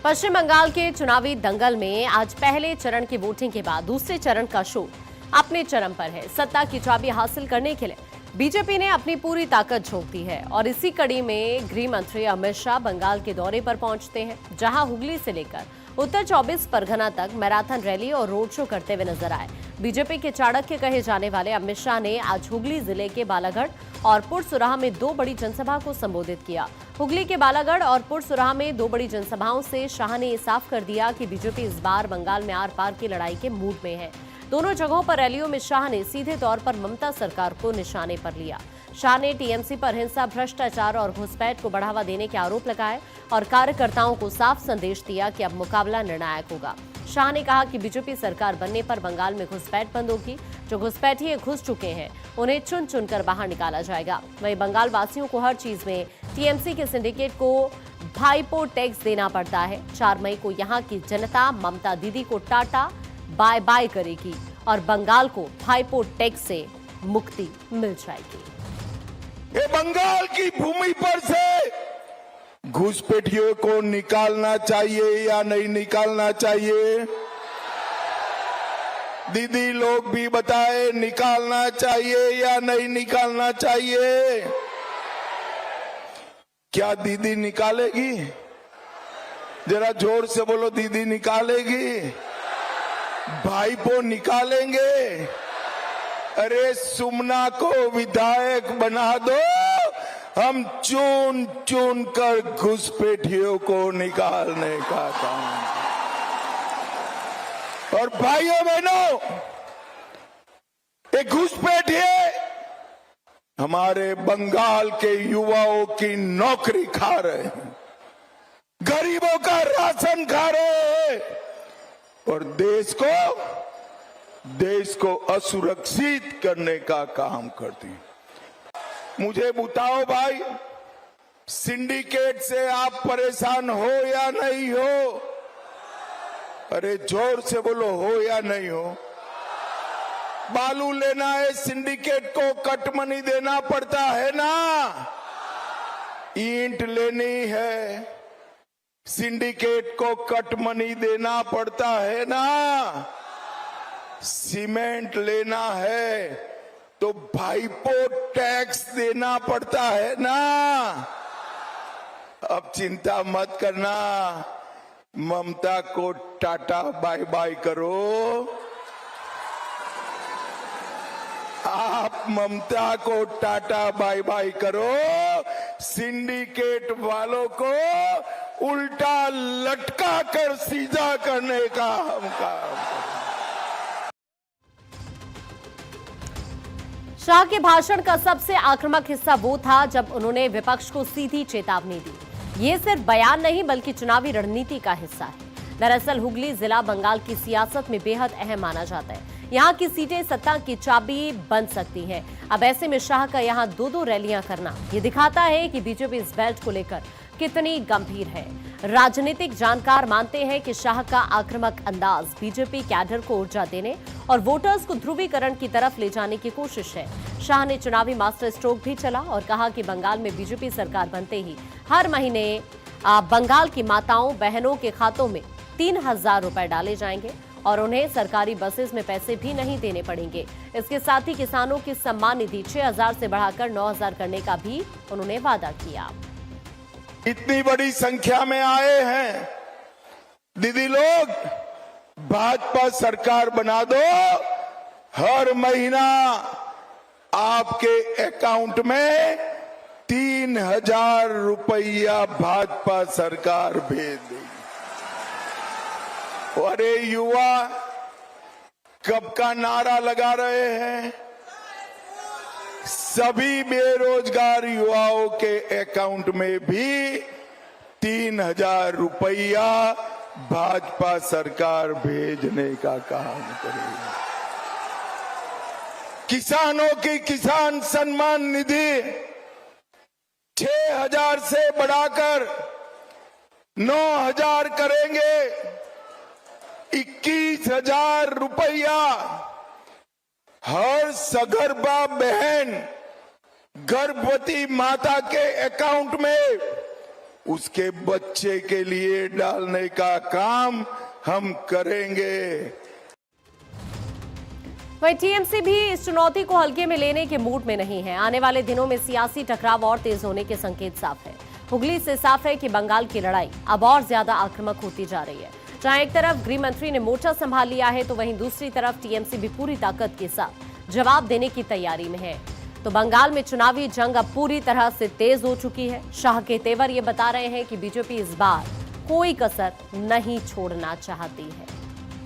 पश्चिम बंगाल के चुनावी दंगल में आज पहले चरण की वोटिंग के बाद दूसरे चरण का शो अपने चरम पर है। सत्ता की चाबी हासिल करने के लिए बीजेपी ने अपनी पूरी ताकत झोंक दी है और इसी कड़ी में गृह मंत्री अमित शाह बंगाल के दौरे पर पहुंचते हैं, जहां हुगली से लेकर उत्तर 24 परगना तक मैराथन रैली और रोड शो करते हुए नजर आए। बीजेपी के चाणक्य कहे जाने वाले अमित शाह ने आज हुगली जिले के बालागढ़ और पुरसुराह में दो बड़ी जनसभा को संबोधित किया। हुगली के बालागढ़ और पुरसुराह में दो बड़ी जनसभाओं से शाह ने साफ कर दिया कि बीजेपी इस बार बंगाल में आर पार की लड़ाई के मूड में है। दोनों जगहों पर रैलियों में शाह ने सीधे तौर पर ममता सरकार को निशाने पर लिया। शाह ने टीएमसी पर हिंसा, भ्रष्टाचार और घुसपैठ को बढ़ावा देने के आरोप लगाए और कार्यकर्ताओं को साफ संदेश दिया कि अब मुकाबला निर्णायक होगा। शाह ने कहा कि बीजेपी सरकार बनने पर बंगाल में घुसपैठ बंद होगी। जो घुसपैठिए घुस चुके हैं उन्हें चुन चुनकर बाहर निकाला जाएगा। वहीं बंगाल वासियों को हर चीज में टीएमसी के सिंडिकेट को भाईपो टैक्स देना पड़ता है। 4 मई को यहाँ की जनता ममता दीदी को टाटा बाय बाय करेगी और बंगाल को भाईपो टैक्स से मुक्ति मिल जाएगी। ये बंगाल की भूमि पर से घुसपैठियों को निकालना चाहिए या नहीं निकालना चाहिए? दीदी लोग भी बताए, निकालना चाहिए या नहीं निकालना चाहिए? क्या दीदी निकालेगी? जरा जोर से बोलो, दीदी निकालेगी? भाईपो निकालेंगे? अरे सुमना को विधायक बना दो, हम चुन चुन कर घुसपैठियों को निकालने का काम। और भाइयों बहनों, एक घुसपैठिए हमारे बंगाल के युवाओं की नौकरी खा रहे हैं, गरीबों का राशन खा रहे हैं और देश को असुरक्षित करने का काम करती है। मुझे बताओ भाई, सिंडिकेट से आप परेशान हो या नहीं हो? अरे जोर से बोलो, हो या नहीं हो? बालू लेना है, सिंडिकेट को कट मनी देना पड़ता है ना। ईंट लेनी है, सिंडिकेट को कट मनी देना पड़ता है ना। सीमेंट लेना है तो भाईपो टैक्स देना पड़ता है ना। अब चिंता मत करना, ममता को टाटा बाय बाय करो। आप ममता को टाटा बाय बाय करो, सिंडिकेट वालों को उल्टा लटका कर सीधा करने का हम काम करें। शाह के भाषण का सबसे आक्रामक हिस्सा वो था जब उन्होंने विपक्ष को सीधी चेतावनी दी। ये सिर्फ बयान नहीं बल्कि चुनावी रणनीति का हिस्सा है। दरअसल हुगली जिला बंगाल की सियासत में बेहद अहम माना जाता है। यहाँ की सीटें सत्ता की चाबी बन सकती हैं। अब ऐसे में शाह का यहाँ दो रैलियां करना ये दिखाता है कि बीजेपी इस बेल्ट को लेकर कितनी गंभीर है। राजनीतिक जानकार मानते हैं कि शाह का आक्रामक अंदाज बीजेपी कैडर को ऊर्जा देने और वोटर्स को ध्रुवीकरण की तरफ ले जाने की कोशिश है। शाह ने चुनावी मास्टर स्ट्रोक भी चला और कहा कि बंगाल में बीजेपी सरकार बनते ही हर महीने बंगाल की माताओं बहनों के खातों में 3,000 रुपए डाले जाएंगे और उन्हें सरकारी बसेस में पैसे भी नहीं देने पड़ेंगे। इसके साथ ही किसानों की सम्मान निधि 6,000 से बढ़ाकर 9,000 करने का भी उन्होंने वादा किया। इतनी बड़ी संख्या में आए हैं दीदी लोग, भाजपा सरकार बना दो, हर महीना आपके अकाउंट में 3,000 रुपया भाजपा सरकार भेज देगी। अरे युवा कब का नारा लगा रहे हैं? सभी बेरोजगार युवाओं के अकाउंट में भी 3,000 रुपया भाजपा सरकार भेजने का काम करेगी। किसानों की किसान सम्मान निधि 6,000 से बढ़ाकर 9,000 करेंगे। 21,000 रुपया हर सगर्भा बहन गर्भवती माता के अकाउंट में उसके बच्चे के लिए डालने का काम हम करेंगे। वहीं टीएमसी भी इस चुनौती को हल्के में लेने के मूड में नहीं है। आने वाले दिनों में सियासी टकराव और तेज होने के संकेत साफ है। हुगली से साफ है कि बंगाल की लड़ाई अब और ज्यादा आक्रामक होती जा रही है। जहां एक तरफ गृह मंत्री ने मोर्चा संभाल लिया है, तो वहीं दूसरी तरफ टीएमसी भी पूरी ताकत के साथ जवाब देने की तैयारी में है। तो बंगाल में चुनावी जंग अब पूरी तरह से तेज हो चुकी है। शाह के तेवर ये बता रहे हैं कि बीजेपी इस बार कोई कसर नहीं छोड़ना चाहती है।